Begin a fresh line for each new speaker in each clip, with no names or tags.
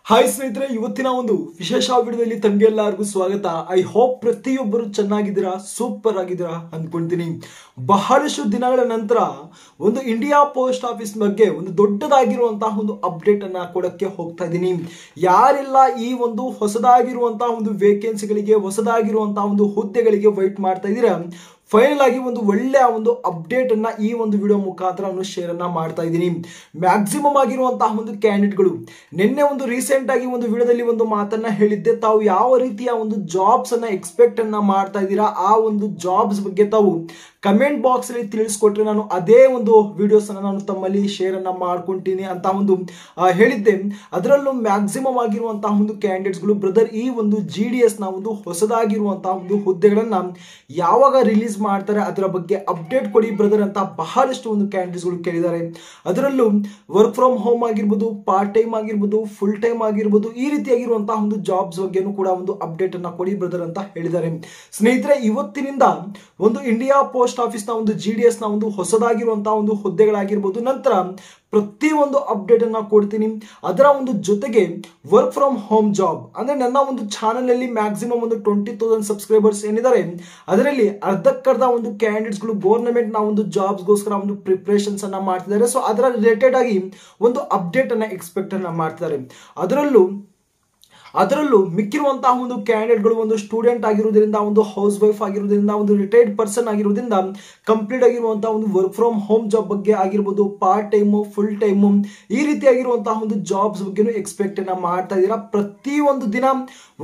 Hi ಸ್ನೇಹಿತರೆ, ಇವತ್ತಿನ ಒಂದು ವಿಶೇಷ ವಿಡಿಯೋದಲ್ಲಿ ತಮಗೆಲ್ಲರಿಗೂ ಸ್ವಾಗತ. ಐ ಹೋಪ್ ಪ್ರತಿಯೊಬ್ಬರು ಚೆನ್ನಾಗಿದ್ದೀರಾ, ಸೂಪರ್ ಆಗಿದ್ದೀರಾ ಅಂದ್ಕೊಂತೀನಿ. ಬಹಳಷ್ಟು ದಿನಗಳ ನಂತರ ಒಂದು ಇಂಡಿಯಾ ಪೋಸ್ಟ್ ಆಫೀಸ್ ಬಗ್ಗೆ ಒಂದು ದೊಡ್ಡದಾಗಿರುವಂತಹ ಒಂದು ಅಪ್ಡೇಟ್ ಅನ್ನ ಕೊಡಕ್ಕೆ ಹೋಗ್ತಾ ಇದ್ದೀನಿ. ಯಾರೆಲ್ಲ ಈ ಒಂದು ಹೊಸದಾಗಿರುವಂತಹ ಒಂದು ವೇಕೆನ್ಸಿಗಳಿಗೆ, ಹೊಸದಾಗಿರುವಂತಹ ಒಂದು ಹುದ್ದೆಗಳಿಗೆ ವೈಟ್ ಮಾಡ್ತಾ ಇದ್ದೀರಾ, ಫೈನಲ್ ಆಗಿ ಒಂದು ಒಳ್ಳೆಯ ಒಂದು ಅಪ್ಡೇಟ್ ಅನ್ನ ಈ ಒಂದು ವಿಡಿಯೋ ಮುಖಾಂತರ ಶೇರ್ ಅನ್ನ ಮಾಡ್ತಾ ಇದ್ದೀನಿ. ಮ್ಯಾಕ್ಸಿಮಮ್ ಆಗಿರುವಂತಹ ಒಂದು ಕ್ಯಾಂಡಿಡೇಟ್ಗಳು ನಿನ್ನೆ ಒಂದು ರೀಸೆಂಟ್ ಆಗಿ ಒಂದು ವಿಡಿಯೋದಲ್ಲಿ ಒಂದು ಮಾತನ್ನ ಹೇಳಿದ್ದೆ. ತಾವು ಯಾವ ರೀತಿಯ ಒಂದು ಜಾಬ್ಸ್ ಅನ್ನ ಎಕ್ಸ್ಪೆಕ್ಟ್ ಅನ್ನ ಮಾಡ್ತಾ ಇದ್ದೀರಾ, ಆ ಒಂದು ಜಾಬ್ಸ್ ಬಗ್ಗೆ ತಾವು ಕಮೆಂಟ್ ಬಾಕ್ಸ್ ಅಲ್ಲಿ ತಿಳಿಸ್ಕೊಟ್ರೆ ನಾನು ಅದೇ ಒಂದು ವಿಡಿಯೋಸ್ ಅನ್ನ ನಾನು ತಮ್ಮಲ್ಲಿ ಶೇರ್ ಅನ್ನ ಮಾಡ್ಕೊಂತೀನಿ ಅಂತ ಒಂದು ಹೇಳಿದ್ದೆ. ಅದರಲ್ಲೂ ಮ್ಯಾಕ್ಸಿಮಮ್ ಆಗಿರುವಂತಹ ಒಂದು ಕ್ಯಾಂಡಿಡೇಟ್ಸ್ಗಳು, ಬ್ರದರ್ ಈ ಒಂದು GDS ನ ಒಂದು ಹೊಸದಾಗಿರುವಂತಹ ಒಂದು ಹುದ್ದೆಗಳನ್ನ ಯಾವಾಗ ರಿಲೀಸ್ ಮಾಡ್ತಾರೆ ಅದರ ಬಗ್ಗೆ ಅಪ್ಡೇಟ್ ಕೊಡಿ ಬ್ರದರ್ ಅಂತ ಬಹಳಷ್ಟು ಒಂದು ಕ್ಯಾಂಡಿಡೇಟ್ಸ್ಗಳು ಕೇಳಿದ್ದಾರೆ. ಅದರಲ್ಲೂ ವರ್ಕ್ ಫ್ರಮ್ ಹೋಮ್ ಆಗಿರ್ಬೋದು, ಪಾರ್ಟ್ ಟೈಮ್ ಆಗಿರ್ಬೋದು, ಫುಲ್ ಟೈಮ್ ಆಗಿರ್ಬೋದು, ಈ ರೀತಿಯಾಗಿರುವಂತಹ ಒಂದು ಜಾಬ್ಸ್ ಬಗ್ಗೆನೂ ಕೂಡ ಒಂದು ಅಪ್ಡೇಟ್ ಅನ್ನ ಕೊಡಿ ಬ್ರದರ್ ಅಂತ ಹೇಳಿದ್ದಾರೆ. ಸ್ನೇಹಿತರೆ, ಇವತ್ತಿನಿಂದ ಒಂದು ಇಂಡಿಯಾ ಪೋಸ್ಟ್ ಆಫೀಸ್ ನ ಒಂದು GDS ನ ಒಂದು ಹೊಸದಾಗಿರುವಂತಹ ಒಂದು ಹುದ್ದೆಗಳಾಗಿರ್ಬೋದು, ನಂತರ ಪ್ರತಿ ಒಂದು ಅಪ್ಡೇಟ್ ಅನ್ನ ಕೊಡ್ತೀನಿ. ಅದರ ಒಂದು ಜೊತೆಗೆ ವರ್ಕ್ ಫ್ರಮ್ ಹೋಮ್ ಜಾಬ್ ಅಂದ್ರೆ ನನ್ನ ಒಂದು ಚಾನೆಲ್ ಅಲ್ಲಿ ಮ್ಯಾಕ್ಸಿಮಮ್ ಒಂದು 20,000 ಸಬ್ಸ್ಕ್ರೈಬರ್ಸ್ ಏನಿದ್ದಾರೆ, ಅದರಲ್ಲಿ ಅರ್ಧಕ್ಕರ್ಧ ಒಂದು ಕ್ಯಾಂಡಿಡೇಟ್ಸ್ಗಳು ಗೌರ್ಮೆಂಟ್ ನ ಒಂದು ಜಾಬ್ಸ್ಗೋಸ್ಕರ ಒಂದು ಪ್ರಿಪರೇಷನ್ಸ್ ಅನ್ನ ಮಾಡ್ತಿದ್ದಾರೆ. ಸೊ ಅದರ ರಿಲೇಟೆಡ್ ಆಗಿ ಒಂದು ಅಪ್ಡೇಟ್ ಅನ್ನ ಎಕ್ಸ್ಪೆಕ್ಟ್ ಅನ್ನ ಮಾಡ್ತಿದ್ದಾರೆ. ಅದರಲ್ಲೂ ಮಿಕ್ಕಿರುವಂತಹ ಒಂದು ಕ್ಯಾಂಡಿಡೇಟ್ಗಳು ಒಂದು ಸ್ಟೂಡೆಂಟ್ ಆಗಿರೋದ್ರಿಂದ, ಒಂದು ಹೌಸ್ ವೈಫ್ ಆಗಿರೋದ್ರಿಂದ, ಒಂದು ರಿಟೈರ್ಡ್ ಪರ್ಸನ್ ಆಗಿರೋದ್ರಿಂದ ಕಂಪ್ಲೀಟ್ ಆಗಿರುವಂತಹ ಒಂದು ವರ್ಕ್ ಫ್ರಮ್ ಹೋಮ್ ಜಾಬ್ ಬಗ್ಗೆ ಆಗಿರ್ಬೋದು, ಪಾರ್ಟ್ ಟೈಮು, ಫುಲ್ ಟೈಮು, ಈ ರೀತಿಯಾಗಿರುವಂತಹ ಒಂದು ಜಾಬ್ಸ್ ಬಗ್ಗೆ ಎಕ್ಸ್ಪೆಕ್ಟ್ ಅನ್ನ ಮಾಡ್ತಾ ಇದ್ದೀರಾ. ಪ್ರತಿ ಒಂದು ದಿನ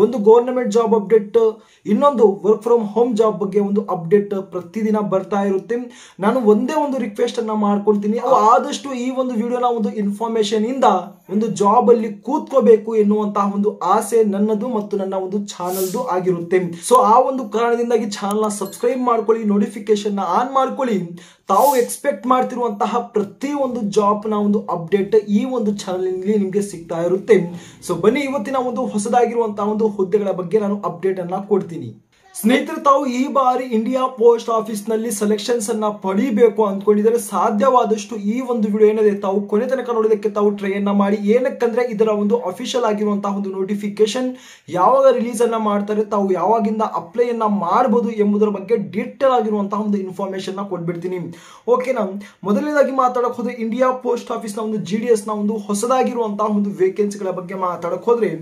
ಒಂದು ಗೌರ್ಮೆಂಟ್ ಜಾಬ್ ಅಪ್ಡೇಟ್, ಇನ್ನೊಂದು ವರ್ಕ್ ಫ್ರಮ್ ಹೋಮ್ ಜಾಬ್ ಬಗ್ಗೆ ಒಂದು ಅಪ್ಡೇಟ್ ಪ್ರತಿದಿನ ಬರ್ತಾ ಇರುತ್ತೆ. ನಾನು ಒಂದೇ ಒಂದು ರಿಕ್ವೆಸ್ಟ್ ಅನ್ನ ಮಾಡ್ಕೊಳ್ತೀನಿ, ಆದಷ್ಟು ಈ ಒಂದು ವಿಡಿಯೋನ ಒಂದು ಇನ್ಫಾರ್ಮೇಶನ್ ಇಂದ ಒಂದು ಜಾಬ್ ಅಲ್ಲಿ ಕೂತ್ಕೋಬೇಕು ಎನ್ನುವಂತಹ ಒಂದು ಆಸೆ ನನ್ನದು ಮತ್ತು ನನ್ನ ಒಂದು ಚಾನಲ್ದು ಆಗಿರುತ್ತೆ. ಸೊ ಆ ಒಂದು ಕಾರಣದಿಂದಾಗಿ ಚಾನಲ್ ನ ಸಬ್ಸ್ಕ್ರೈಬ್ ಮಾಡ್ಕೊಳ್ಳಿ, ನೋಟಿಫಿಕೇಶನ್ ನ ಆನ್ ಮಾಡ್ಕೊಳ್ಳಿ. ತಾವು ಎಕ್ಸ್ಪೆಕ್ಟ್ ಮಾಡ್ತಿರುವಂತಹ ಪ್ರತಿ ಒಂದು ಜಾಬ್ ನ ಒಂದು ಅಪ್ಡೇಟ್ ಈ ಒಂದು ಚಾನಲ್ ನಿಮಗೆ ಸಿಗ್ತಾ ಇರುತ್ತೆ. ಸೊ ಬನ್ನಿ, ಇವತ್ತಿನ ಒಂದು ಹೊಸದಾಗಿರುವಂತಹ ಒಂದು ಹುದ್ದೆಗಳ ಬಗ್ಗೆ ನಾನು ಅಪ್ಡೇಟ್ ಅನ್ನ ಕೊಡ್ತೀನಿ. ಸ್ನೇಹಿತರೆ, ತಾವು ಈ ಬಾರಿ ಇಂಡಿಯಾ ಪೋಸ್ಟ್ ಆಫೀಸ್ ನಲ್ಲಿ ಸೆಲೆಕ್ಷನ್ಸ್ ಅನ್ನ ಪಡಿಬೇಕು ಅಂದ್ಕೊಂಡಿದ್ದಾರೆ. ಸಾಧ್ಯವಾದಷ್ಟು ಈ ಒಂದು ವಿಡಿಯೋ ಏನಿದೆ ತಾವು ಕೊನೆ ತನಕ ನೋಡೋದಕ್ಕೆ ತಾವು ಟ್ರೈ ಅನ್ನ ಮಾಡಿ. ಏನಕ್ಕಂದ್ರೆ ಇದರ ಒಂದು ಅಫಿಷಿಯಲ್ ಆಗಿರುವಂತಹ ಒಂದು ನೋಟಿಫಿಕೇಶನ್ ಯಾವಾಗ ರಿಲೀಸ್ ಅನ್ನ ಮಾಡ್ತಾರೆ, ತಾವು ಯಾವಾಗಿಂದ ಅಪ್ಲೈ ಅನ್ನ ಮಾಡಬಹುದು ಎಂಬುದರ ಬಗ್ಗೆ ಡೀಟೇಲ್ ಆಗಿರುವಂತಹ ಒಂದು ಇನ್ಫಾರ್ಮೇಶನ್ ನ ಕೊಟ್ಬಿಡ್ತೀನಿ. ಓಕೆನಾ? ಮೊದಲನೇದಾಗಿ ಮಾತಾಡಕ್ ಹೋದ್ರೆ ಇಂಡಿಯಾ ಪೋಸ್ಟ್ ಆಫೀಸ್ ನ ಒಂದು GDS ನ ಒಂದು ಹೊಸದಾಗಿರುವಂತಹ ಒಂದು ವೇಕೆನ್ಸಿಗಳ ಬಗ್ಗೆ ಮಾತಾಡಕ್ ಹೋದ್ರೆ,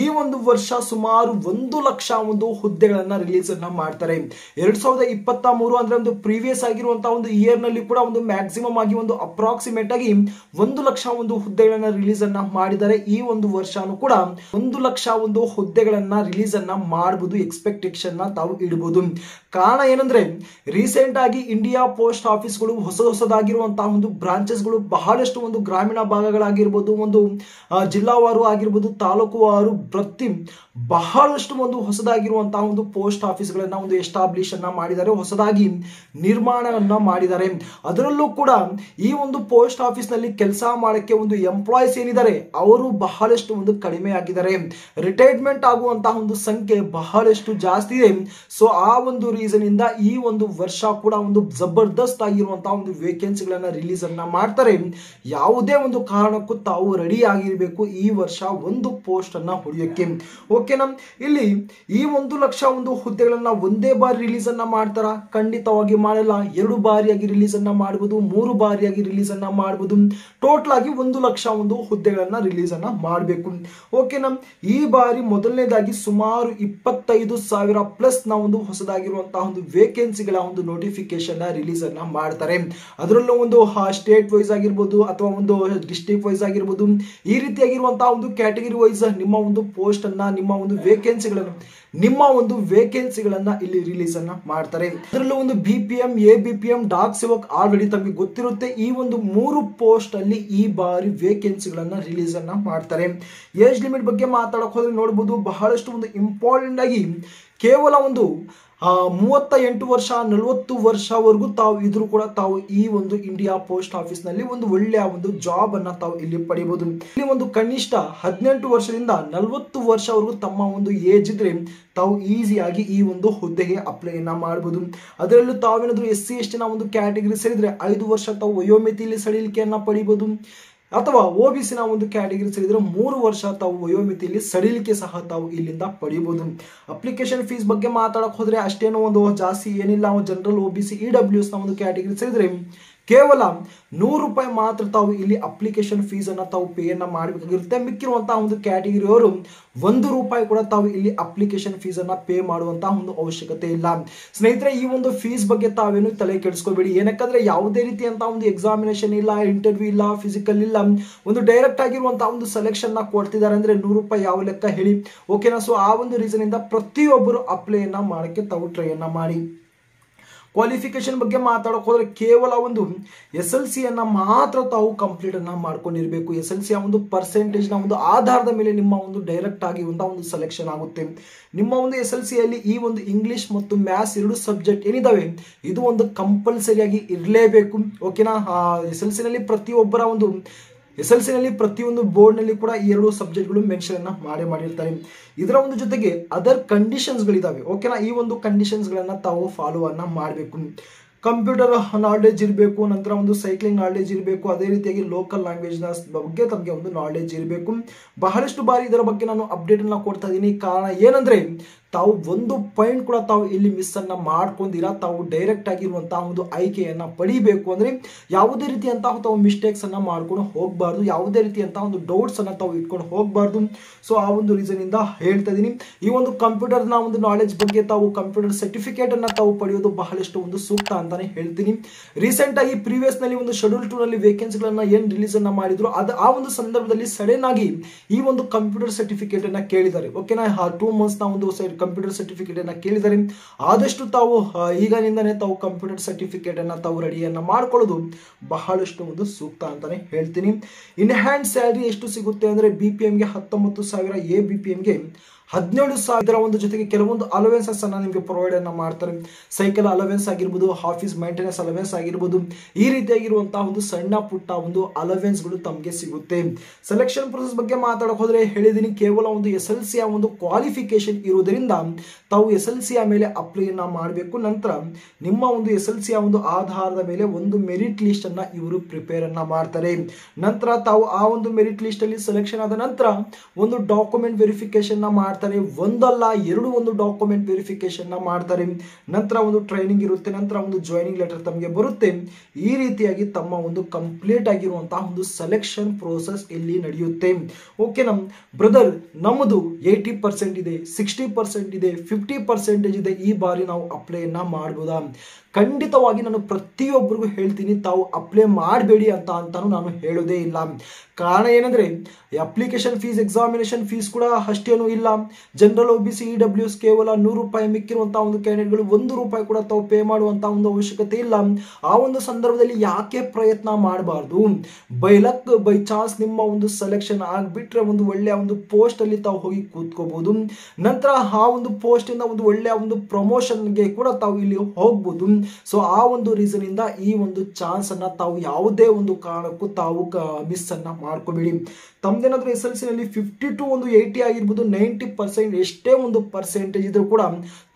ಈ ಒಂದು ವರ್ಷ ಸುಮಾರು 1 ಲಕ್ಷ ಒಂದು ಹುದ್ದೆಗಳನ್ನ ರಿಲೀಸ್ ಅನ್ನ ಮಾಡ್ತಾರೆ. 2023 ಅಂದ್ರೆ ಒಂದು ಪ್ರೀವಿಯಸ್ ಆಗಿರುವಂತಹ ಒಂದು ಇಯರ್ ನಲ್ಲಿ ಕೂಡ ಒಂದು ಮ್ಯಾಕ್ಸಿಮಮ್ ಆಗಿ ಒಂದು ಅಪ್ರಾಕ್ಸಿಮೇಟ್ ಆಗಿ 1 ಲಕ್ಷ ಒಂದು ಹುದ್ದೆಗಳನ್ನ ರಿಲೀಸ್ ಅನ್ನ ಮಾಡಿದ್ದಾರೆ. ಈ ಒಂದು ವರ್ಷನೂ ಕೂಡ 1 ಲಕ್ಷ ಒಂದು ಹುದ್ದೆಗಳನ್ನ ರಿಲೀಸ್ ಅನ್ನ ಮಾಡಬಹುದು, ಎಕ್ಸ್ಪೆಕ್ಟೇಷನ್ ನ ತಾವು ಇಡಬಹುದು. ಕಾರಣ ಏನಂದ್ರೆ, ರೀಸೆಂಟ್ ಆಗಿ ಇಂಡಿಯಾ ಪೋಸ್ಟ್ ಆಫೀಸ್ಗಳು ಹೊಸದಾಗಿರುವಂತಹ ಒಂದು ಬ್ರಾಂಚಸ್ ಗಳು ಬಹಳಷ್ಟು ಒಂದು ಗ್ರಾಮೀಣ ಭಾಗಗಳಾಗಿರ್ಬೋದು, ಒಂದು ಜಿಲ್ಲಾವಾರು ಆಗಿರ್ಬೋದು, ತಾಲೂಕುವಾರು, ಪ್ರತಿ ಬಹಳಷ್ಟು ಒಂದು ಹೊಸದಾಗಿರುವಂತಹ ಒಂದು ಪೋಸ್ಟ್ ಆಫೀಸ್ ಗಳನ್ನ ಒಂದು ಎಸ್ಟಾಬ್ಲಿಷ್ ಅನ್ನ ಮಾಡಿದ್ದಾರೆ, ಹೊಸದಾಗಿ ನಿರ್ಮಾಣವನ್ನ ಮಾಡಿದ್ದಾರೆ. ಅದರಲ್ಲೂ ಕೂಡ ಈ ಒಂದು ಪೋಸ್ಟ್ ಆಫೀಸ್ ನಲ್ಲಿ ಕೆಲಸ ಮಾಡಕ್ಕೆ ಒಂದು ಎಂಪ್ಲಾಯ್ಸ್ ಏನಿದ್ದಾರೆ ಅವರು ಬಹಳಷ್ಟು ಒಂದು ಕಡಿಮೆ ಆಗಿದ್ದಾರೆ. ರಿಟೈರ್ಮೆಂಟ್ ಆಗುವಂತಹ ಒಂದು ಸಂಖ್ಯೆ ಬಹಳಷ್ಟು ಜಾಸ್ತಿ ಇದೆ. ಸೊ ಆ ಒಂದು ರೀಸನ್ ಇಂದ ಈ ಒಂದು ವರ್ಷ ಕೂಡ ಒಂದು ಜಬರ್ದಸ್ತ್ ಆಗಿರುವಂತಹ ಒಂದು ವೇಕೆನ್ಸಿಗಳನ್ನ ರಿಲೀಸ್ ಅನ್ನ ಮಾಡ್ತಾರೆ. ಯಾವುದೇ ಒಂದು ಕಾರಣಕ್ಕೂ ತಾವು ರೆಡಿ ಆಗಿರ್ಬೇಕು ಈ ವರ್ಷ ಒಂದು ಪೋಸ್ಟ್ ಅನ್ನ ಹೊಡೆಯೋಕೆ. ಓಕೆನಾ? ಇಲ್ಲಿ ಈ 1 ಲಕ್ಷ ಒಂದು ಹುದ್ದೆಗಳನ್ನ ಒಂದೇ ಬಾರಿ ರಿಲೀಸ್ ಅನ್ನ ಮಾಡ್ತಾರ? ಖಂಡಿತವಾಗಿ ಮಾಡಲ್ಲ. 2 ಬಾರಿಯಾಗಿ ರಿಲೀಸ್ ಅನ್ನ ಮಾಡಬಹುದು, 3 ಬಾರಿಯಾಗಿ ರಿಲೀಸ್ ಅನ್ನ ಮಾಡಬಹುದು. ಟೋಟಲ್ ಆಗಿ 1 ಲಕ್ಷ ಒಂದು ಹುದ್ದೆಗಳನ್ನ ರಿಲೀಸ್ ಅನ್ನ ಮಾಡಬೇಕು. ಓಕೆನಾ? ಈ ಬಾರಿ ಮೊದಲನೇದಾಗಿ ಸುಮಾರು 25,000 ಪ್ಲಸ್ ನ ಒಂದು ಹೊಸದಾಗಿರುವಂತಹ ಒಂದು ವೇಕೆನ್ಸಿಗಳ ಒಂದು ನೋಟಿಫಿಕೇಶನ್ ರಿಲೀಸ್ ಅನ್ನ ಮಾಡ್ತಾರೆ. ಅದರಲ್ಲೂ ಒಂದು ಸ್ಟೇಟ್ ವೈಸ್ ಆಗಿರ್ಬೋದು ಅಥವಾ ಒಂದು ಡಿಸ್ಟ್ರಿಕ್ಟ್ ವೈಸ್ ಆಗಿರ್ಬೋದು, ಈ ರೀತಿಯಾಗಿರುವಂತಹ ಒಂದು ಕ್ಯಾಟಗರಿ ವೈಸ್ ನಿಮ್ಮ ಒಂದು ಪೋಸ್ಟ್ ಅನ್ನ, ನಿಮ್ಮ ಒಂದು ವೇಕೆನ್ಸಿಗಳನ್ನ ಇಲ್ಲಿ ರಿಲೀಸ್ ಅನ್ನ ಮಾಡ್ತಾರೆ. ಅದರಲ್ಲೂ ಒಂದು BPM, ABPM, Dak Sevak already ತಮಗೆ ಗೊತ್ತಿರುತ್ತೆ. ಈ ಒಂದು 3 ಪೋಸ್ಟ್ ಅಲ್ಲಿ ಈ ಬಾರಿ ವೇಕೆನ್ಸಿಗಳನ್ನ ರಿಲೀಸ್ ಅನ್ನ ಮಾಡ್ತಾರೆ. ಏಜ್ ಲಿಮಿಟ್ ಬಗ್ಗೆ ಮಾತಾಡಕ್ ಹೋದ್ರೆ ನೋಡಬಹುದು, ಬಹಳಷ್ಟು ಒಂದು ಇಂಪಾರ್ಟೆಂಟ್ ಆಗಿ ಕೇವಲ ಒಂದು 38 ವರ್ಷ 40 ವರ್ಷವರೆಗೂ ತಾವು ಇದ್ರೂ ಕೂಡ ತಾವು ಈ ಒಂದು ಇಂಡಿಯಾ ಪೋಸ್ಟ್ ಆಫೀಸ್ ನಲ್ಲಿ ಒಂದು ಒಳ್ಳೆಯ ಒಂದು ಜಾಬ್ ಅನ್ನ ತಾವು ಇಲ್ಲಿ ಪಡೆಯಬಹುದು. ಇಲ್ಲಿ ಒಂದು ಕನಿಷ್ಠ 18 ವರ್ಷದಿಂದ 40 ವರ್ಷವರೆಗೂ ತಮ್ಮ ಒಂದು ಏಜ್ ಇದ್ರೆ ತಾವು ಈಸಿಯಾಗಿ ಈ ಒಂದು ಹುದ್ದೆಗೆ ಅಪ್ಲೈನ ಮಾಡಬಹುದು. ಅದರಲ್ಲೂ ತಾವೇನಾದ್ರೂ SC ST ನ ಒಂದು ಕ್ಯಾಟಗರಿ ಸೇರಿದ್ರೆ 5 ವರ್ಷ ತಾವು ವಯೋಮಿತಿಯಲ್ಲಿ ಸಡಿಲಿಕೆಯನ್ನ ಪಡಿಬಹುದು. ಅಥವಾ OBC ನ ಒಂದು ಕ್ಯಾಟಗರಿ ಸೇರಿದ್ರೆ 3 ವರ್ಷ ತಾವು ವಯೋಮಿತಿಯಲ್ಲಿ ಸಡಿಲಿಕೆ ಸಹ ತಾವು ಇಲ್ಲಿಂದ ಪಡೆಯಬಹುದು. ಅಪ್ಲಿಕೇಶನ್ ಫೀಸ್ ಬಗ್ಗೆ ಮಾತಾಡಕ್ ಹೋದ್ರೆ ಅಷ್ಟೇನೋ ಒಂದು ಜಾಸ್ತಿ ಏನಿಲ್ಲ. ಜನರಲ್ OBC EWS ನ ಒಂದು ಕ್ಯಾಟಗರಿ ಸೇರಿದ್ರೆ ಕೇವಲ ₹100 ಮಾತ್ರ ತಾವು ಇಲ್ಲಿ ಅಪ್ಲಿಕೇಶನ್ ಫೀಸ್ ಅನ್ನ ತಾವು ಪೇ ಅನ್ನ ಮಾಡಬೇಕಾಗಿರುತ್ತೆ. ಮಿಕ್ಕಿರುವಂತಹ ಒಂದು ಕ್ಯಾಟಗರಿ ಅವರು ₹1 ಕೂಡ ತಾವು ಇಲ್ಲಿ ಅಪ್ಲಿಕೇಶನ್ ಫೀಸ್ ಅನ್ನ ಪೇ ಮಾಡುವಂತಹ ಒಂದು ಅವಶ್ಯಕತೆ ಇಲ್ಲ. ಸ್ನೇಹಿತರೆ, ಈ ಒಂದು ಫೀಸ್ ಬಗ್ಗೆ ತಾವೇನು ತಲೆ ಕೆಡಿಸ್ಕೋಬೇಡಿ. ಏನಕ್ಕಂದ್ರೆ ಯಾವುದೇ ರೀತಿಯಂತಹ ಒಂದು ಎಕ್ಸಾಮಿನೇಷನ್ ಇಲ್ಲ, ಇಂಟರ್ವ್ಯೂ ಇಲ್ಲ, ಫಿಸಿಕಲ್ ಇಲ್ಲ, ಒಂದು ಡೈರೆಕ್ಟ್ ಆಗಿರುವಂತಹ ಒಂದು ಸೆಲೆಕ್ಷನ್ ನ ಕೊಡ್ತಿದ್ದಾರೆ ಅಂದ್ರೆ ₹100 ಯಾವ ಲೆಕ್ಕ ಹೇಳಿ. ಓಕೆನಾ? ಸೊ ಆ ಒಂದು ರೀಸನ್ ಇಂದ ಪ್ರತಿಯೊಬ್ಬರು ಅಪ್ಲೈ ಅನ್ನ ಮಾಡಕ್ಕೆ ತಾವು ಟ್ರೈ ಅನ್ನ ಮಾಡಿ. ಕ್ವಾಲಿಫಿಕೇಶನ್ ಬಗ್ಗೆ ಮಾತಾಡೋಕೆ ಹೋದ್ರೆ ಕೇವಲ ಒಂದು SLC ಅನ್ನ ಮಾತ್ರ ತಾವು ಕಂಪ್ಲೀಟ್ ಅನ್ನ ಮಾಡ್ಕೊಂಡಿರ್ಬೇಕು. SLC ಒಂದು ಪರ್ಸೆಂಟೇಜ್ ನ ಒಂದು ಆಧಾರದ ಮೇಲೆ ನಿಮ್ಮ ಒಂದು ಡೈರೆಕ್ಟ್ ಆಗಿ ಒಂದು ಸೆಲೆಕ್ಷನ್ ಆಗುತ್ತೆ. ನಿಮ್ಮ ಒಂದು SLC ಅಲ್ಲಿ ಈ ಒಂದು ಇಂಗ್ಲಿಷ್ ಮತ್ತು ಮ್ಯಾಥ್ಸ್ 2 ಸಬ್ಜೆಕ್ಟ್ ಏನಿದಾವೆ ಇದು ಒಂದು ಕಂಪಲ್ಸರಿ ಆಗಿ ಇರಲೇಬೇಕು. ಓಕೆನಾ? SLC ನಲ್ಲಿ ಪ್ರತಿಯೊಂದು ಬೋರ್ಡ್ ನಲ್ಲಿ ಕೂಡ ಈ 2 ಸಬ್ಜೆಕ್ಟ್ಗಳು ಮೆನ್ಷನ್ ಅನ್ನ ಮಾಡಿರ್ತಾರೆ. ಇದರ ಒಂದು ಜೊತೆಗೆ ಅದರ್ ಕಂಡೀಷನ್ಸ್ ಗಳಿದಾವೆ. ಓಕೆನಾ? ಈ ಒಂದು ಕಂಡೀಷನ್ಸ್ ಗಳನ್ನ ತಾವು ಫಾಲೋ ಅನ್ನ ಮಾಡಬೇಕು. ಕಂಪ್ಯೂಟರ್ ನಾಲೆಡ್ಜ್ ಇರಬೇಕು, ನಂತರ ಒಂದು ಸೈಕ್ಲಿಂಗ್ ನಾಲೆಡ್ಜ್ ಇರಬೇಕು, ಅದೇ ರೀತಿಯಾಗಿ ಲೋಕಲ್ ಲ್ಯಾಂಗ್ವೇಜ್ ನ ಬಗ್ಗೆ ತಮಗೆ ಒಂದು ನಾಲೆಡ್ಜ್ ಇರಬೇಕು. ಬಹಳಷ್ಟು ಬಾರಿ ಇದರ ಬಗ್ಗೆ ನಾನು ಅಪ್ಡೇಟ್ ಅನ್ನ ಕೊಡ್ತಾ ಇದ್ದೀನಿ. ಕಾರಣ ಏನಂದ್ರೆ ತಾವು ಒಂದು ಪಾಯಿಂಟ್ ಕೂಡ ತಾವು ಇಲ್ಲಿ ಮಿಸ್ ಅನ್ನ ಮಾಡ್ಕೊಂಡಿರಾ. ತಾವು ಡೈರೆಕ್ಟ್ ಆಗಿರುವಂತಹ ಒಂದು ಆಯ್ಕೆಯನ್ನ ಪಡಿಬೇಕು ಅಂದ್ರೆ ಯಾವುದೇ ರೀತಿಯಂತಹ ತಾವು ಮಿಸ್ಟೇಕ್ಸ್ ಅನ್ನ ಮಾಡ್ಕೊಂಡು ಹೋಗಬಾರ್ದು, ಯಾವುದೇ ರೀತಿಯಂತಹ ಒಂದು ಡೌಟ್ಸ್ ಅನ್ನ ತಾವು ಇಟ್ಕೊಂಡು ಹೋಗಬಾರ್ದು. ಸೊ ಆ ಒಂದು ರೀಸನ್ ಇಂದ ಹೇಳ್ತಾ ಇದೀನಿ. ಈ ಒಂದು ಕಂಪ್ಯೂಟರ್ ನ ಒಂದು ನಾಲೆಡ್ಜ್ ಬಗ್ಗೆ ತಾವು ಕಂಪ್ಯೂಟರ್ ಸರ್ಟಿಫಿಕೇಟ್ ಅನ್ನ ತಾವು ಪಡೆಯೋದು ಬಹಳಷ್ಟು ಒಂದು ಸೂಕ್ತ ಅಂತಾನೆ ಹೇಳ್ತೀನಿ. ರೀಸೆಂಟ್ ಆಗಿ ಪ್ರೀವಿಯಸ್ ನಲ್ಲಿ ಒಂದು ಶೆಡ್ಯೂಲ್ 2 ನಲ್ಲಿ ವೇಕೆನ್ಸಿಗಳನ್ನ ಏನ್ ರಿಲೀಸ್ ಅನ್ನ ಮಾಡಿದ್ರು ಆ ಒಂದು ಸಂದರ್ಭದಲ್ಲಿ ಸಡನ್ ಆಗಿ ಈ ಒಂದು ಕಂಪ್ಯೂಟರ್ ಸರ್ಟಿಫಿಕೇಟ್ ಅನ್ನ ಕೇಳಿದ್ದಾರೆ. ಓಕೆನಾ? 2 ಮಂತ್ಸ್ ನ ಒಂದು ಕಂಪ್ಯೂಟರ್ ಸರ್ಟಿಫಿಕೇಟ್ ಅನ್ನ ಕೇಳಿದ್ದಾರೆ. ಆದಷ್ಟು ತಾವು ಈಗಿನಿಂದನೇ ತಾವು ಕಂಪ್ಯೂಟರ್ ಸರ್ಟಿಫಿಕೇಟ್ ಅನ್ನ ತಾವು ರೆಡಿಯನ್ನ ಮಾಡ್ಕೊಳ್ಳೋದು ಬಹಳಷ್ಟು ಒಂದು ಸೂಕ್ತ ಅಂತಾನೆ ಹೇಳ್ತೀನಿ. ಇನ್ ಹ್ಯಾಂಡ್ ಸ್ಯಾಲರಿ ಎಷ್ಟು ಸಿಗುತ್ತೆ ಅಂದ್ರೆ BPM ಗೆ 19,000, ABPM ಗೆ 17,000. ಒಂದು ಜೊತೆಗೆ ಕೆಲವೊಂದು ಅಲವೆನ್ಸಸ್ ಅನ್ನ ನಿಮಗೆ ಪ್ರೊವೈಡ್ ಅನ್ನ ಮಾಡ್ತಾರೆ. ಸೈಕಲ್ ಅಲವೆನ್ಸ್ ಆಗಿರ್ಬೋದು, ಆಫೀಸ್ ಮೇಂಟೆನೆನ್ಸ್ ಅಲವೆನ್ಸ್ ಆಗಿರ್ಬೋದು, ಈ ರೀತಿಯಾಗಿರುವಂತಹ ಒಂದು ಸಣ್ಣ ಪುಟ್ಟ ಒಂದು ಅಲವೆನ್ಸ್ ಗಳು ತಮಗೆ ಸಿಗುತ್ತೆ. ಸೆಲೆಕ್ಷನ್ ಪ್ರೊಸೆಸ್ ಬಗ್ಗೆ ಮಾತಾಡಕ್ ಹೋದ್ರೆ ಹೇಳಿದೀನಿ, ಕೇವಲ ಒಂದು SLC ಒಂದು ಕ್ವಾಲಿಫಿಕೇಶನ್ ಇರುವುದರಿಂದ ತಾವು SLC ಮೇಲೆ ಅಪ್ಲೈ ಅನ್ನ ಮಾಡಬೇಕು. ನಂತರ ನಿಮ್ಮ ಒಂದು SLC ಒಂದು ಆಧಾರದ ಮೇಲೆ ಒಂದು ಮೆರಿಟ್ ಲಿಸ್ಟ್ ಅನ್ನ ಇವರು ಪ್ರಿಪೇರ್ ಅನ್ನ ಮಾಡ್ತಾರೆ. ನಂತರ ತಾವು ಆ ಒಂದು ಮೆರಿಟ್ ಲಿಸ್ಟ್ ಅಲ್ಲಿ ಸೆಲೆಕ್ಷನ್ ಆದ ನಂತರ ಒಂದು ಡಾಕ್ಯುಮೆಂಟ್ ವೆರಿಫಿಕೇಶನ್ ನ ಮಾಡ್ತಾರೆ. ಒಂದಲ್ಲ 2 ಒಂದು ಡಾಕ್ಯುಮೆಂಟ್ ವೆರಿಫಿಕೇಶನ್ ನ ಮಾಡ್ತಾರೆ. ನಂತರ ಒಂದು ಟ್ರೈನಿಂಗ್ ಇರುತ್ತೆ, ನಂತರ ಒಂದು ಜಾಯ್ನಿಂಗ್ ಲೆಟರ್ ತಮಗೆ ಬರುತ್ತೆ. ಈ ರೀತಿಯಾಗಿ ತಮ್ಮ ಒಂದು ಕಂಪ್ಲೀಟ್ ಆಗಿರುವಂತಹ ಒಂದು ಸೆಲೆಕ್ಷನ್ ಪ್ರೋಸೆಸ್ ಇಲ್ಲಿ ನಡೆಯುತ್ತೆ. ಓಕೆ ಬ್ರದರ್, ನಮ್ಮದು 80% ಇದೆ, 60% ಇದೆ, 50% ಇದೆ, ಈ ಬಾರಿ ನಾವು ಅಪ್ಲೈ ಅನ್ನ ಮಾಡಬಹುದಾ? ಖಂಡಿತವಾಗಿ ನಾನು ಪ್ರತಿಯೊಬ್ಬರಿಗೂ ಹೇಳ್ತೀನಿ, ತಾವು ಅಪ್ಲೈ ಮಾಡಬೇಡಿ ಅಂತಾನು ನಾನು ಹೇಳೋದೇ ಇಲ್ಲ. ಕಾರಣ ಏನಂದ್ರೆ ಅಪ್ಲಿಕೇಶನ್ ಫೀಸ್, ಎಕ್ಸಾಮಿನೇಷನ್ ಫೀಸ್ ಕೂಡ ಅಷ್ಟೇನು ಇಲ್ಲ. ಜನರಲ್ OBC EWS ಕೇವಲ ₹100, ಮಿಕ್ಕಿರುವಂತಹ ಒಂದು ಕ್ಯಾಂಡಿಡೇಟ್ಗಳು ₹1 ಕೂಡ ತಾವು ಪೇ ಮಾಡುವಂತಹ ಒಂದು ಅವಶ್ಯಕತೆ ಇಲ್ಲ. ಆ ಒಂದು ಸಂದರ್ಭದಲ್ಲಿ ಯಾಕೆ ಪ್ರಯತ್ನ ಮಾಡಬಾರ್ದು? ಬೈ ಲಕ್ ಬೈ ಚಾನ್ಸ್ ನಿಮ್ಮ ಒಂದು ಸೆಲೆಕ್ಷನ್ ಆಗ್ಬಿಟ್ರೆ ಒಂದು ಒಳ್ಳೆಯ ಒಂದು ಪೋಸ್ಟ್ ಅಲ್ಲಿ ತಾವು ಹೋಗಿ ಕೂತ್ಕೋಬಹುದು. ನಂತರ ಆ ಒಂದು ಪೋಸ್ಟ್ ಇಂದ ಒಂದು ಒಳ್ಳೆಯ ಒಂದು ಪ್ರಮೋಷನ್ಗೆ ಕೂಡ ತಾವು ಇಲ್ಲಿ ಹೋಗ್ಬೋದು. ಸೊ ಆ ಒಂದು ರೀಸನ್ ಇಂದ ಈ ಒಂದು ಚಾನ್ಸ್ ಅನ್ನ ತಾವು ಯಾವುದೇ ಒಂದು ಕಾರಣಕ್ಕೂ ತಾವು ಮಿಸ್ ಅನ್ನ ಮಾಡ್ಕೋಬೇಡಿ. ತಮ್ದೇನಾದ್ರೂ SLC ನಲ್ಲಿ 50 to 80 ಆಗಿರ್ಬೋದು, 90% ಎಷ್ಟೇ ಒಂದು ಪರ್ಸೆಂಟೇಜ್ ಇದ್ರೂ ಕೂಡ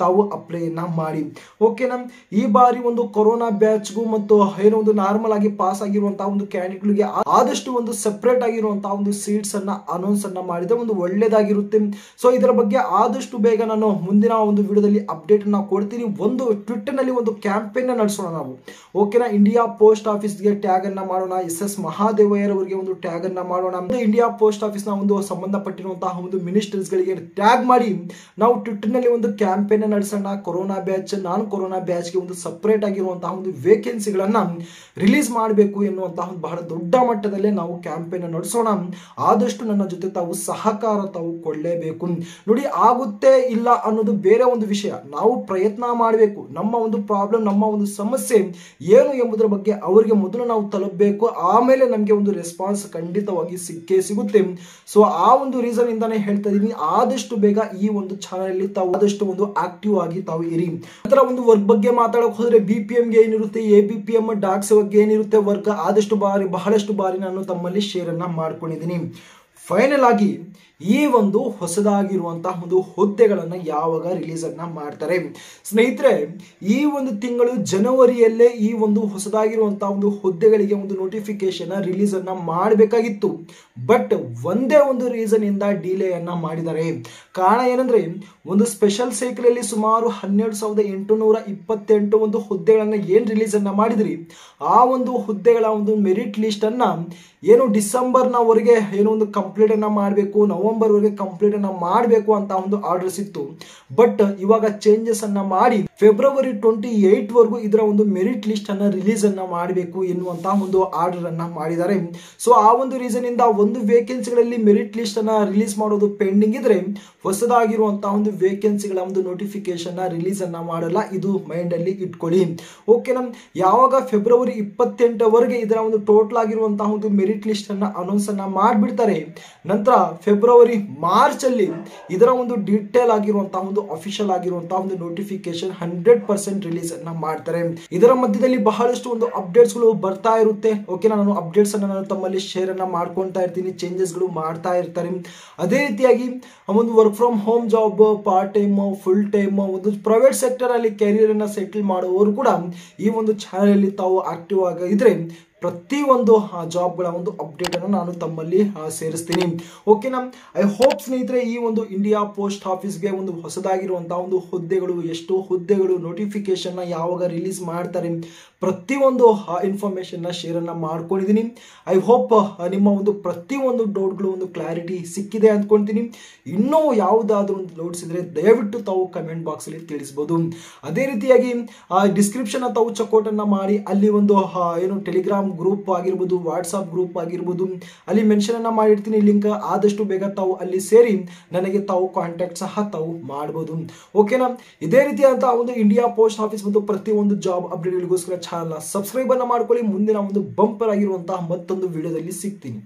ತಾವು ಅಪ್ಲೈ ಅನ್ನ ಮಾಡಿ. ಓಕೆನಾ? ಈ ಬಾರಿ ಒಂದು ಕೊರೋನಾ ಬ್ಯಾಚ್ಗೂ ಮತ್ತು ಏನೋ ಒಂದು ನಾರ್ಮಲ್ ಆಗಿ ಪಾಸ್ ಆಗಿರುವಂತಹ ಒಂದು ಕ್ಯಾಂಡಿಡೇಟ್ಗಳಿಗೆ ಆದಷ್ಟು ಒಂದು ಸೆಪರೇಟ್ ಆಗಿರುವಂತಹ ಒಂದು ಸೀಟ್ಸ್ ಅನ್ನ ಅನೌನ್ಸ್ ಅನ್ನ ಮಾಡಿದ್ರೆ ಒಂದು ಒಳ್ಳೇದಾಗಿರುತ್ತೆ. ಸೊ ಇದರ ಬಗ್ಗೆ ಆದಷ್ಟು ಬೇಗ ನಾನು ಮುಂದಿನ ಒಂದು ವಿಡಿಯೋದಲ್ಲಿ ಅಪ್ಡೇಟ್ ಅನ್ನ ಕೊಡ್ತೀನಿ. ಒಂದು ಟ್ವಿಟರ್ ನಲ್ಲಿ ಒಂದು ಕ್ಯಾಂಪೇನ್ ನಡೆಸೋಣ ನಾವು. ಓಕೆನಾ? ಇಂಡಿಯಾ ಪೋಸ್ಟ್ ಆಫೀಸ್ ಗೆ ಟ್ಯಾಗ್ ಅನ್ನ ಮಾಡೋಣ, SS ಮಹಾದೇವಯ್ಯರವರಿಗೆ ಒಂದು ಟ್ಯಾಗ್ ಅನ್ನ ಮಾಡೋಣ, ಇಂಡಿಯಾ ಪೋಸ್ಟ್ ಆಫೀಸ್ ನ ಒಂದು ಸಂಬಂಧಪಟ್ಟಿರುವಂತಹ ಒಂದು ಮಿನಿಸ್ಟರ್ಸ್ ಗಳಿಗೆ ಟ್ಯಾಗ್ ಮಾಡಿ ನಾವು ಟ್ವಿಟರ್ ನಲ್ಲಿ ಒಂದು ಕ್ಯಾಂಪೇನ್ ನಡೆಸೋಣ. ಕೊರೋನಾ ಬ್ಯಾಚ್, ನಾನ್ ಕೊರೋನಾ ಬ್ಯಾಚ್ ಗೆ ಒಂದು ಸಪರೇಟ್ ಆಗಿರುವಂತಹ ಒಂದು ವೇಕೆನ್ಸಿಗಳನ್ನ ರಿಲೀಸ್ ಮಾಡಬೇಕು ಎನ್ನುವಂತಹ ಒಂದು ಬಹಳ ದೊಡ್ಡ ಮಟ್ಟದಲ್ಲೇ ನಾವು ಕ್ಯಾಂಪೇನ್ ನಡೆಸೋಣ. ಆದಷ್ಟು ನನ್ನ ಜೊತೆ ತಾವು ಸಹಕಾರ ತಾವು ಕೊಡಲೇಬೇಕು. ನೋಡಿ, ಆಗುತ್ತೆ ಇಲ್ಲ ಅನ್ನೋದು ಬೇರೆ ಒಂದು ವಿಷಯ. ನಾವು ಪ್ರಯತ್ನ ಮಾಡಬೇಕು. ನಮ್ಮ ಒಂದು ಪ್ರಾಬ್ಲಮ್, ನಮ್ಮ ಒಂದು ಸಮಸ್ಯೆ ಏನು ಎಂಬುದರ ಬಗ್ಗೆ ಅವರಿಗೆ ಮೊದಲು ನಾವು ತಲುಪಬೇಕು. ಆಮೇಲೆ ನಮಗೆ ಒಂದು ರೆಸ್ಪಾನ್ಸ್ ಖಂಡಿತವಾಗಿ ಸಿಗುತ್ತೆ. ಸೊ ಆ ಒಂದು ರೀಸನ್ ಇಂದಾನೆ ಹೇಳ್ತಾ ಇದೀನಿ, ಆದಷ್ಟು ಬೇಗ ಈ ಒಂದು ಚಾನಲ್ ಅಲ್ಲಿ ತಾವು ಆದಷ್ಟು ಒಂದು ಆಕ್ಟಿವ್ ಆಗಿ ತಾವು ಇರಿ. ನಂತರ ಒಂದು ವರ್ಕ್ ಬಗ್ಗೆ ಮಾತಾಡಕ್ ಹೋದ್ರೆ BPM ಗೆ ಏನಿರುತ್ತೆ, ABPM ಡಾಕ್ಸ್ ಬಗ್ಗೆ ಏನಿರುತ್ತೆ ವರ್ಕ್, ಆದಷ್ಟು ಬಹಳಷ್ಟು ಬಾರಿ ನಾನು ತಮ್ಮಲ್ಲಿ ಶೇರ್ ಅನ್ನ ಮಾಡ್ಕೊಂಡಿದ್ದೀನಿ. ಫೈನಲ್ ಆಗಿ ಈ ಒಂದು ಹೊಸದಾಗಿರುವಂತಹ ಒಂದು ಹುದ್ದೆಗಳನ್ನು ಯಾವಾಗ ರಿಲೀಸ್ ಅನ್ನ ಮಾಡ್ತಾರೆ ಸ್ನೇಹಿತರೆ? ಈ ಒಂದು ತಿಂಗಳು ಜನವರಿಯಲ್ಲೇ ಈ ಒಂದು ಹೊಸದಾಗಿರುವಂತಹ ಒಂದು ಹುದ್ದೆಗಳಿಗೆ ಒಂದು ನೋಟಿಫಿಕೇಶನ್ ರಿಲೀಸ್ ಅನ್ನ ಮಾಡಬೇಕಾಗಿತ್ತು. ಬಟ್ ಒಂದೇ ಒಂದು ರೀಸನ್ ಇಂದ ಡಿಲೇ ಅನ್ನ ಮಾಡಿದ್ದಾರೆ. ಕಾರಣ ಏನಂದ್ರೆ, ಒಂದು ಸ್ಪೆಷಲ್ ಸೈಕಲ್ ಅಲ್ಲಿ ಸುಮಾರು 12,828 ಒಂದು ಹುದ್ದೆಗಳನ್ನ ಏನ್ ರಿಲೀಸ್ ಅನ್ನ ಮಾಡಿದ್ರಿ, ಆ ಒಂದು ಹುದ್ದೆಗಳ ಒಂದು ಮೆರಿಟ್ ಲಿಸ್ಟ್ ಅನ್ನ ಏನು ಡಿಸೆಂಬರ್ನವರೆಗೆ ಏನೋ ಒಂದು ಕಂಪ್ಲೀಟ್ ಅನ್ನ ಮಾಡಬೇಕು, ನವೆಂಬರ್ ವರೆಗೆ ಕಂಪ್ಲೀಟ್ ಅನ್ನ ಮಾಡಬೇಕು ಅಂತ ಒಂದು ಆರ್ಡರ್ಸ್ ಇತ್ತು. ಬಟ್ ಇವಾಗ ಚೇಂಜಸ್ ಅನ್ನ ಮಾಡಿ ಫೆಬ್ರವರಿ 28 ವರೆಗೂ ಇದರ ಒಂದು ಮೆರಿಟ್ ಲಿಸ್ಟ್ ಅನ್ನ ರಿಲೀಸ್ ಅನ್ನ ಮಾಡಬೇಕು ಎನ್ನುವಂತಹ ಒಂದು ಆರ್ಡರ್ ಅನ್ನ ಮಾಡಿದ್ದಾರೆ. ಸೊ ಆ ಒಂದು ರೀಸನ್ ಇಂದ ಒಂದು ವೇಕೆನ್ಸಿಗಳಲ್ಲಿ ಮೆರಿಟ್ ಲಿಸ್ಟ್ ಅನ್ನ ರಿಲೀಸ್ ಮಾಡೋದು ಪೆಂಡಿಂಗ್ ಇದ್ರೆ, ಹೊಸದಾಗಿರುವಂತಹ ಒಂದು ವೇಕೆನ್ಸಿಗಳ ಒಂದು ನೋಟಿಫಿಕೇಶನ್ ರಿಲೀಸ್ ಅನ್ನ ಮಾಡಲ್ಲ. ಇದು ಮೈಂಡ್ ಅಲ್ಲಿ ಇಟ್ಕೊಳ್ಳಿ. ಓಕೆನಾ? ಯಾವಾಗ ಫೆಬ್ರವರಿ 28ವರೆಗೆ ಇದರ ಒಂದು ಟೋಟಲ್ ಆಗಿರುವಂತಹ ಒಂದು ಮೆರಿಟ್ ಲಿಸ್ಟ್ ಅನ್ನ ಅನೌನ್ಸ್ ಅನ್ನ ಮಾಡಿಬಿಡ್ತಾರೆ. ನಂತರ ಫೆಬ್ರವರಿ ಮಾರ್ಚ್ ಅಲ್ಲಿ ಇದರ ಒಂದು ಡೀಟೇಲ್ ಆಗಿರುವಂತಹ ಒಂದು ಅಫಿಷಿಯಲ್ ಆಗಿರುವಂತಹ ಒಂದು ನೋಟಿಫಿಕೇಶನ್ 100% ರಿಲೀಸ್ ಅನ್ನ ಮಾಡ್ತಾರೆ. ಇದರ ಮಧ್ಯದಲ್ಲಿ ಬಹಳಷ್ಟು ಒಂದು ಅಪ್ಡೇಟ್ಸ್ ಗಳು ಬರ್ತಾ ಇರುತ್ತೆ. ಓಕೆನಾ? ನಾನು ಅಪ್ಡೇಟ್ಸ್ ಅನ್ನ ನಾನು ತಮ್ಮಲ್ಲಿ ಶೇರ್ ಅನ್ನ ಮಾಡ್ಕೊಂತಾ ಇರ್ತೀನಿ, ಚೇಂಜಸ್ ಗಳು ಮಾಡ್ತಾ ಇರ್ತಾರೆ. ಅದೇ ರೀತಿಯಾಗಿ ಒಂದು work from home job, part time, full time, ಒಂದು ಪ್ರೈವೇಟ್ ಸೆಕ್ಟರ್ ಅಲ್ಲಿ ಕೆರಿಯರ್ ಅನ್ನ ಸೆಟಲ್ ಮಾಡುವವರು ಕೂಡ ಈ ಒಂದು ಚಾನೆಲ್ ಅಲ್ಲಿ ತಾವು ಆಕ್ಟಿವ್ ಆಗಿದ್ರೆ ಪ್ರತಿಯೊಂದು ಜಾಬ್ಗಳ ಒಂದು ಅಪ್ಡೇಟ್ ಅನ್ನು ನಾನು ತಮ್ಮಲ್ಲಿ ಸೇರಿಸ್ತೀನಿ. ಓಕೆನಾ? ಐ ಹೋಪ್ ಸ್ನೇಹಿತರೆ, ಈ ಒಂದು ಇಂಡಿಯಾ ಪೋಸ್ಟ್ ಆಫೀಸ್ಗೆ ಒಂದು ಹೊಸದಾಗಿರುವಂತಹ ಒಂದು ಹುದ್ದೆಗಳು, ಎಷ್ಟು ಹುದ್ದೆಗಳು, ನೋಟಿಫಿಕೇಶನ್ ಯಾವಾಗ ರಿಲೀಸ್ ಮಾಡ್ತಾರೆ, ಪ್ರತಿಯೊಂದು ಇನ್ಫಾರ್ಮೇಶನ್ ಶೇರ್ ಅನ್ನ ಮಾಡ್ಕೊಂಡಿದ್ದೀನಿ. ಐ ಹೋಪ್ ನಿಮ್ಮ ಒಂದು ಪ್ರತಿಯೊಂದು ಡೌಟ್ಗಳು ಒಂದು ಕ್ಲಾರಿಟಿ ಸಿಕ್ಕಿದೆ ಅಂದ್ಕೊಳ್ತೀನಿ. ಇನ್ನೂ ಯಾವುದಾದ್ರೂ ಒಂದು ಡೌಟ್ಸ್ ಇದ್ರೆ ದಯವಿಟ್ಟು ತಾವು ಕಮೆಂಟ್ ಬಾಕ್ಸ್ ಅಲ್ಲಿ ತಿಳಿಸಬಹುದು. ಅದೇ ರೀತಿಯಾಗಿ ಡಿಸ್ಕ್ರಿಪ್ಷನ್ ತಾವು ಚೆಕ್ಔಟ್ ಅನ್ನ ಮಾಡಿ ಅಲ್ಲಿ ಒಂದು ಏನು ಟೆಲಿಗ್ರಾಮ್ ಗ್ರೂಪ್ ಆಗಿರ್ಬೋದು, ವಾಟ್ಸ್ಆಪ್ ಗ್ರೂಪ್ ಆಗಿರ್ಬೋದು, ಅಲ್ಲಿ ಮೆನ್ಷನ್ ಅನ್ನ ಮಾಡಿರ್ತೀನಿ ಲಿಂಕ್. ಆದಷ್ಟು ಬೇಗ ತಾವು ಅಲ್ಲಿ ಸೇರಿ ನನಗೆ ತಾವು ಕಾಂಟ್ಯಾಕ್ಟ್ ಸಹ ತಾವು ಮಾಡಬಹುದು. ಓಕೆನಾ? ಇದೇ ರೀತಿಯಾದಂತಹ ಒಂದು ಇಂಡಿಯಾ ಪೋಸ್ಟ್ ಆಫೀಸ್ ಮತ್ತು ಪ್ರತಿಯೊಂದು ಜಾಬ್ ಅಪ್ಡೇಟ್ಗಳಿಗೋಸ್ಕರ ಚಾನಲ್ ಸಬ್ಸ್ಕ್ರೈಬ್ ಅನ್ನ ಮಾಡ್ಕೊಳ್ಳಿ. ಮುಂದಿನ ಒಂದು ಬಂಪರ್ ಆಗಿರುವಂತಹ ಮತ್ತೊಂದು ವಿಡಿಯೋದಲ್ಲಿ ಸಿಗ್ತೀನಿ.